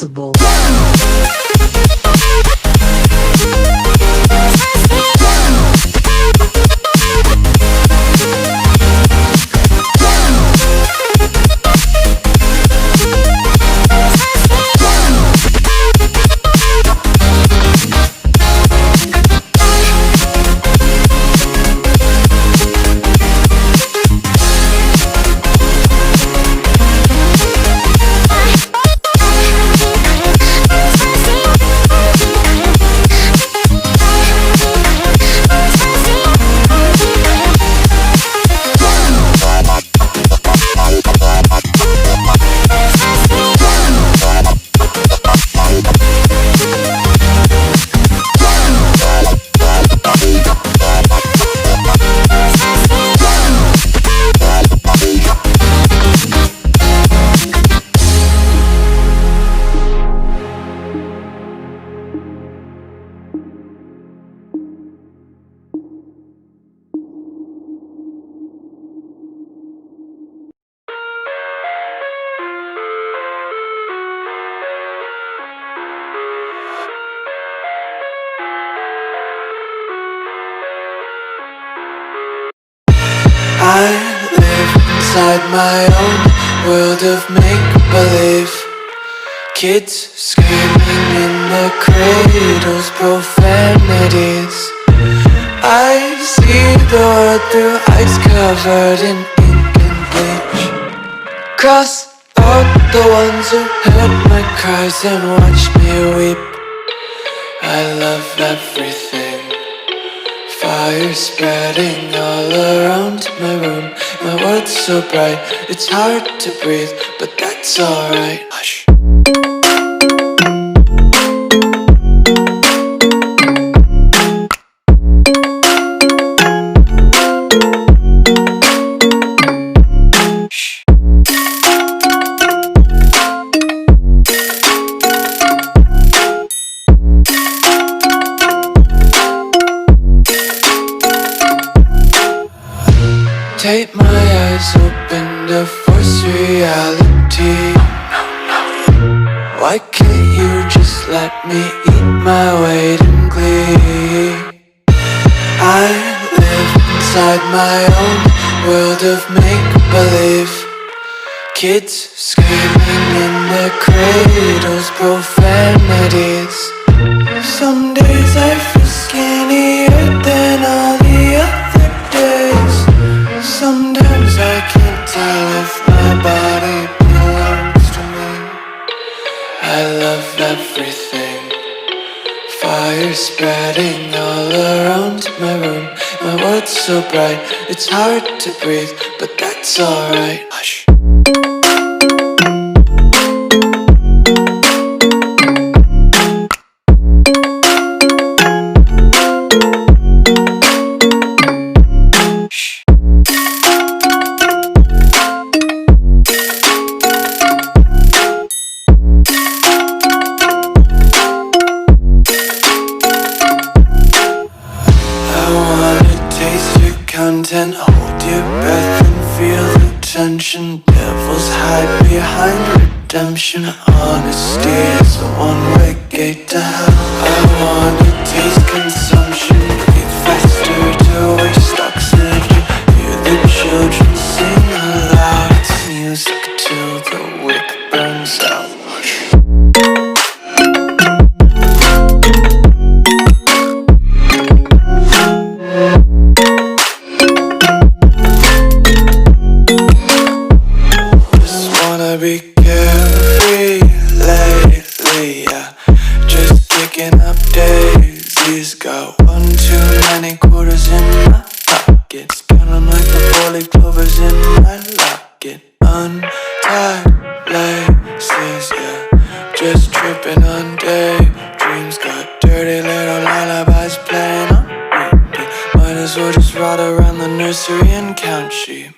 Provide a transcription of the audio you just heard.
possible. I live inside my own world of make-believe. Kids screaming in their cradles, profanities. I see the world through ice covered in ink and bleach. Cross out the ones who heard my cries and watched me weep. I love everything. Fire spreading all around my room. My world's so bright, it's hard to breathe, but that's alright. Hush. Take my eyes open to force reality. Why can't you just let me eat my weight in glee? I live inside my own world of make-believe. Kids screaming in their cradles, profanities. Some days I feel skinnier than all the other days. Sometimes I can't tell if my body belongs to me. I love everything. Fire spreading all around my room. My world's so bright, it's hard to breathe, but that's alright. Hush. Content, hold your breath and feel the tension. Devils hide behind redemption. Honesty is a one-way gate to hell. I wanna taste consumption. Breathe faster to waste oxygen. Hear the children sing aloud. It's music till the wick burns out. Be carefree lately, yeah. Just picking up daisies. Got one too many quarters in my pockets. Counting like the 4-leaf clovers in my locket. Untied laces, yeah. Just tripping on daydreams. Got dirty little lullabies playing on repeat. Might as well just ride around the nursery and count sheep.